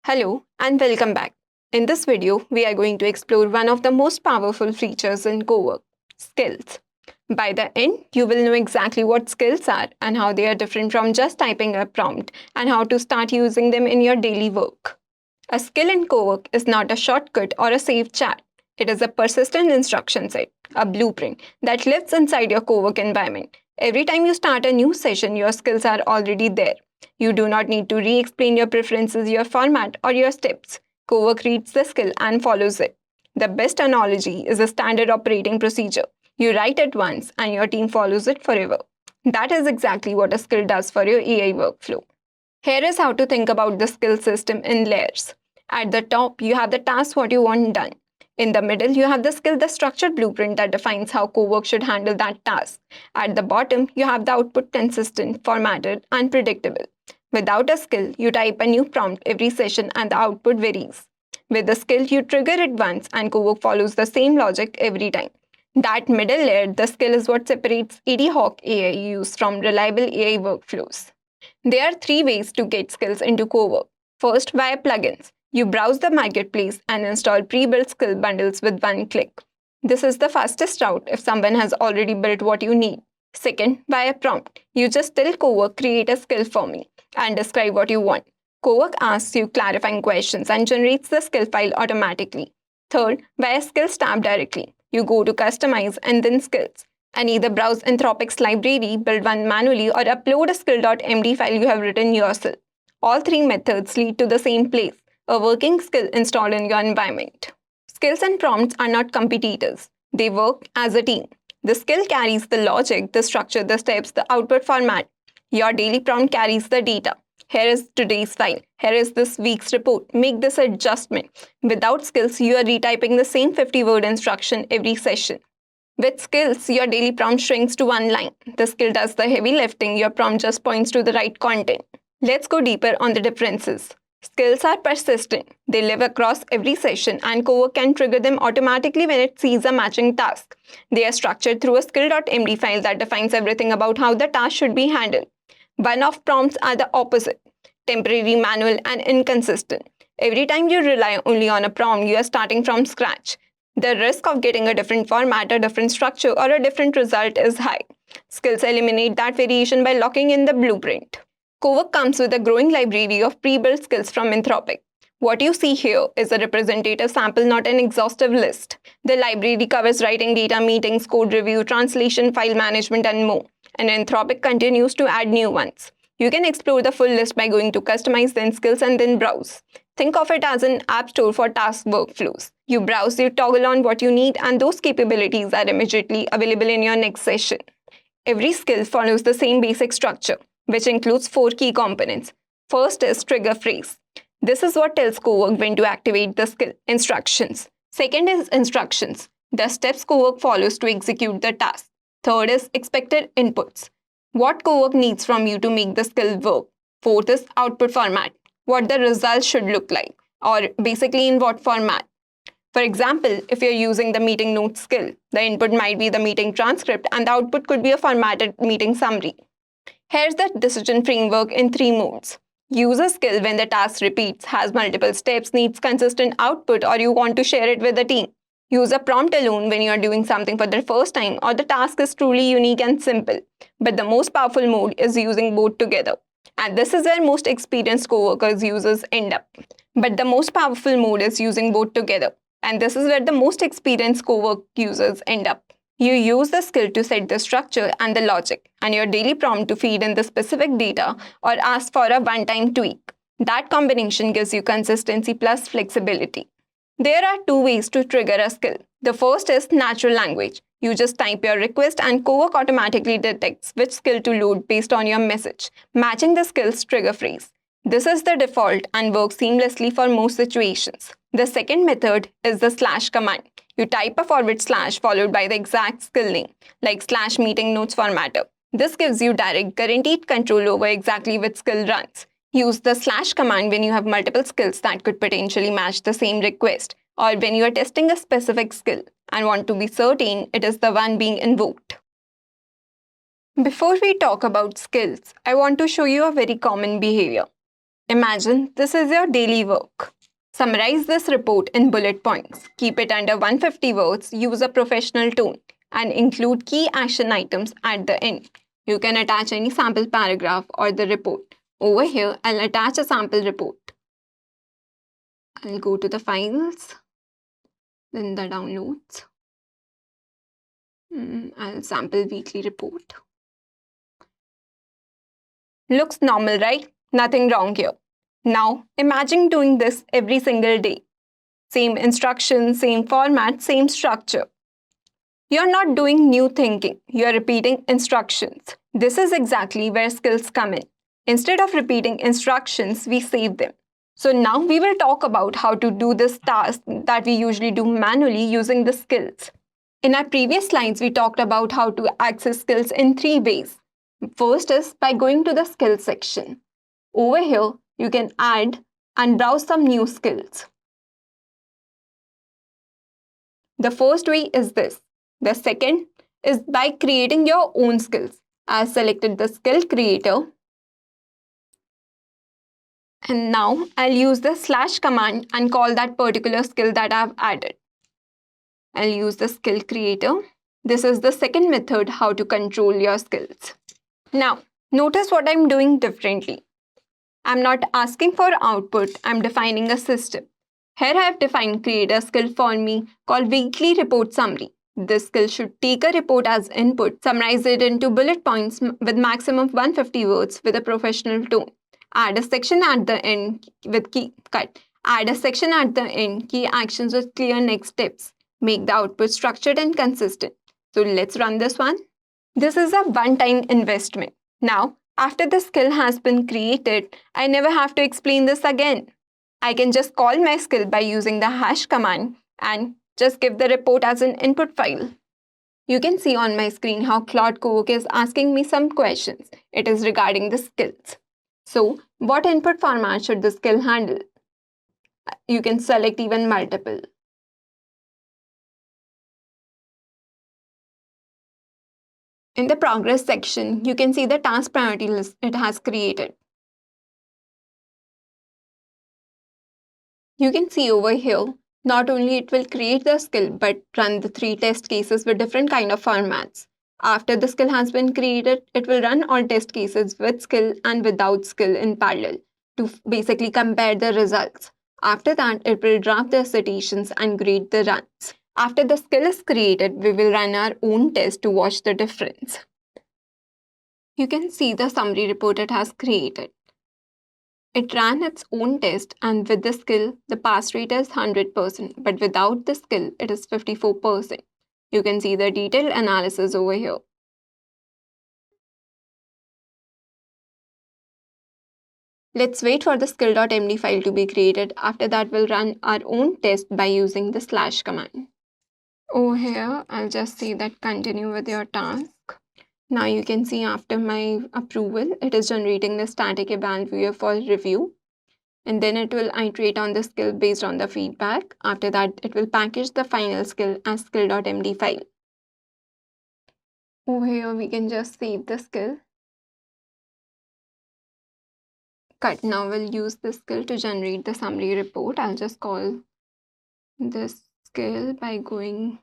Hello and welcome back. In this video, we are going to explore one of the most powerful features in Cowork, skills. By the end, you will know exactly what skills are and how they are different from just typing a prompt and how to start using them in your daily work. A skill in Cowork is not a shortcut or a saved chat. It is a persistent instruction set, a blueprint that lives inside your Cowork environment. Every time you start a new session, your skills are already there. You do not need to re explain your preferences, your format, or your steps. Cowork reads the skill and follows it. The best analogy is a standard operating procedure. You write it once and your team follows it forever. That is exactly what a skill does for your AI workflow. Here is how to think about the skill system in layers. At the top, you have the task what you want done. In the middle, you have the skill, the structured blueprint that defines how Cowork should handle that task. At the bottom, you have the output consistent, formatted, and predictable. Without a skill, you type a new prompt every session and the output varies. With a skill, you trigger it once and Cowork follows the same logic every time. That middle layer, the skill, is what separates ad hoc AI use from reliable AI workflows. There are three ways to get skills into Cowork. First, via plugins. You browse the marketplace and install pre-built skill bundles with one click. This is the fastest route if someone has already built what you need. Second, via prompt. You just tell Cowork, create a skill for me and describe what you want. Cowork asks you clarifying questions and generates the skill file automatically. Third, via skills tab directly. You go to customize and then skills and either browse Anthropic's library, build one manually, or upload a skill.md file you have written yourself. All three methods lead to the same place, a working skill installed in your environment. Skills and prompts are not competitors. They work as a team. The skill carries the logic, the structure, the steps, the output format. Your daily prompt carries the data. Here is today's file. Here is this week's report. Make this adjustment. Without skills, you are retyping the same 50-word instruction every session. With skills, your daily prompt shrinks to one line. The skill does the heavy lifting, your prompt just points to the right content. Let's go deeper on the differences. Skills are persistent. They live across every session and Cowork can trigger them automatically when it sees a matching task. They are structured through a skill.md file that defines everything about how the task should be handled. One-off prompts are the opposite, temporary, manual, and inconsistent. Every time you rely only on a prompt, you are starting from scratch. The risk of getting a different format, a different structure, or a different result is high. Skills eliminate that variation by locking in the blueprint. Cowork comes with a growing library of pre-built skills from Anthropic. What you see here is a representative sample, not an exhaustive list. The library covers writing, data, meetings, code review, translation, file management, and more. And Anthropic continues to add new ones. You can explore the full list by going to Customize, then Skills, and then Browse. Think of it as an app store for task workflows. You browse, you toggle on what you need, and those capabilities are immediately available in your next session. Every skill follows the same basic structure, which includes 4 key components. First is trigger phrase. This is what tells Cowork when to activate the skill. Instructions. Second is instructions, the steps Cowork follows to execute the task. Third is expected inputs, what Cowork needs from you to make the skill work. Fourth is output format, what the results should look like, or basically in what format. For example, if you're using the meeting notes skill, the input might be the meeting transcript and the output could be a formatted meeting summary. Here's the decision framework in 3 modes. Use a skill when the task repeats, has multiple steps, needs consistent output, or you want to share it with the team. Use a prompt alone when you are doing something for the first time or the task is truly unique and simple. But the most powerful mode is using both together. And this is where most experienced coworkers users end up. But the most powerful mode is using both together. And this is where the most experienced cowork users end up. You use the skill to set the structure and the logic, and your daily prompt to feed in the specific data or ask for a one-time tweak. That combination gives you consistency plus flexibility. There are 2 ways to trigger a skill. The first is natural language. You just type your request and Cowork automatically detects which skill to load based on your message, matching the skill's trigger phrase. This is the default and works seamlessly for most situations. The second method is the slash command. You type a forward slash followed by the exact skill name, like slash meeting notes formatter. This gives you direct, guaranteed control over exactly which skill runs. Use the slash command when you have multiple skills that could potentially match the same request, or when you are testing a specific skill and want to be certain it is the one being invoked. Before we talk about skills, I want to show you a very common behavior. Imagine this is your daily work. Summarize this report in bullet points. Keep it under 150 words, use a professional tone, and include key action items at the end. You can attach any sample paragraph or the report. Over here, I'll attach a sample report. I'll go to the files, then the downloads. I'll sample weekly report. Looks normal, right? Nothing wrong here. Now, imagine doing this every single day. Same instructions, same format, same structure. You're not doing new thinking, you're repeating instructions. This is exactly where skills come in. Instead of repeating instructions, we save them. So now we will talk about how to do this task that we usually do manually using the skills. In our previous slides, we talked about how to access skills in 3 ways. First is by going to the skills section. Over here, you can add and browse some new skills. The first way is this. The second is by creating your own skills. I selected the skill creator. And now I'll use the / command and call that particular skill that I've added. I'll use the skill creator. This is the second method how to control your skills. Now, notice what I'm doing differently. I'm not asking for output, I'm defining a system. Here I have defined create a skill for me called weekly report summary. This skill should take a report as input, summarize it into bullet points with maximum 150 words with a professional tone. Add a section at the end with key actions with clear next steps. Make the output structured and consistent. So let's run this one. This is a one-time investment. Now, after the skill has been created, I never have to explain this again. I can just call my skill by using the # command and just give the report as an input file. You can see on my screen how Claude Cowork is asking me some questions. It is regarding the skills. So, what input format should the skill handle? You can select even multiple. In the progress section, you can see the task priority list it has created. You can see over here, not only it will create the skill, but run the 3 test cases with different kind of formats. After the skill has been created, it will run all test cases with skill and without skill in parallel to basically compare the results. After that, it will draft the citations and grade the runs. After the skill is created, we will run our own test to watch the difference. You can see the summary report it has created. It ran its own test, and with the skill, the pass rate is 100%, but without the skill, it is 54%. You can see the detailed analysis over here. Let's wait for the skill.md file to be created. After that, we'll run our own test by using the / command. Over here, I'll just say that continue with your task. Now you can see after my approval, it is generating the static eval viewer for review. And then it will iterate on the skill based on the feedback. After that, it will package the final skill as skill.md file. Over here, we can just save the skill. Now we'll use this skill to generate the summary report. I'll just call this skill by going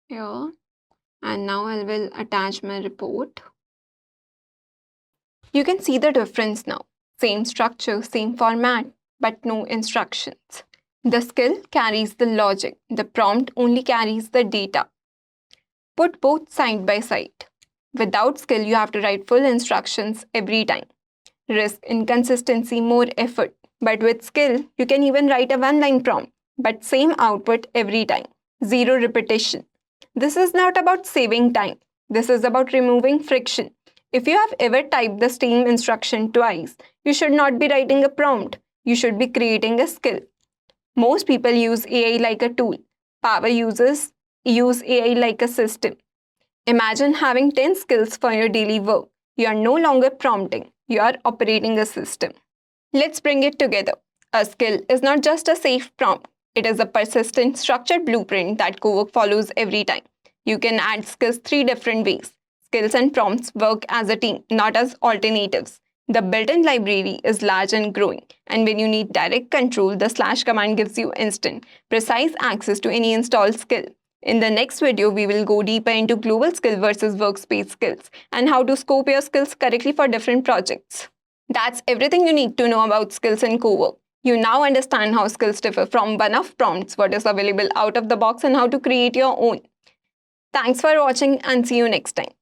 here. And now I will attach my report. You can see the difference now. Same structure, same format, but no instructions. The skill carries the logic. The prompt only carries the data. Put both side by side. Without skill, you have to write full instructions every time. Risk inconsistency, more effort. But with skill, you can even write a one-line prompt, but same output every time. Zero repetition. This is not about saving time. This is about removing friction. If you have ever typed the same instruction twice, you should not be writing a prompt. You should be creating a skill. Most people use AI like a tool. Power users use AI like a system. Imagine having 10 skills for your daily work. You are no longer prompting. You are operating a system. Let's bring it together. A skill is not just a safe prompt. It is a persistent, structured blueprint that Cowork follows every time. You can add skills 3 different ways. Skills and prompts work as a team, not as alternatives. The built-in library is large and growing, and when you need direct control, the / command gives you instant, precise access to any installed skill. In the next video, we will go deeper into global skill versus workspace skills and how to scope your skills correctly for different projects. That's everything you need to know about skills in Cowork. You now understand how skills differ from one-off prompts, what is available out of the box, and how to create your own. Thanks for watching and see you next time.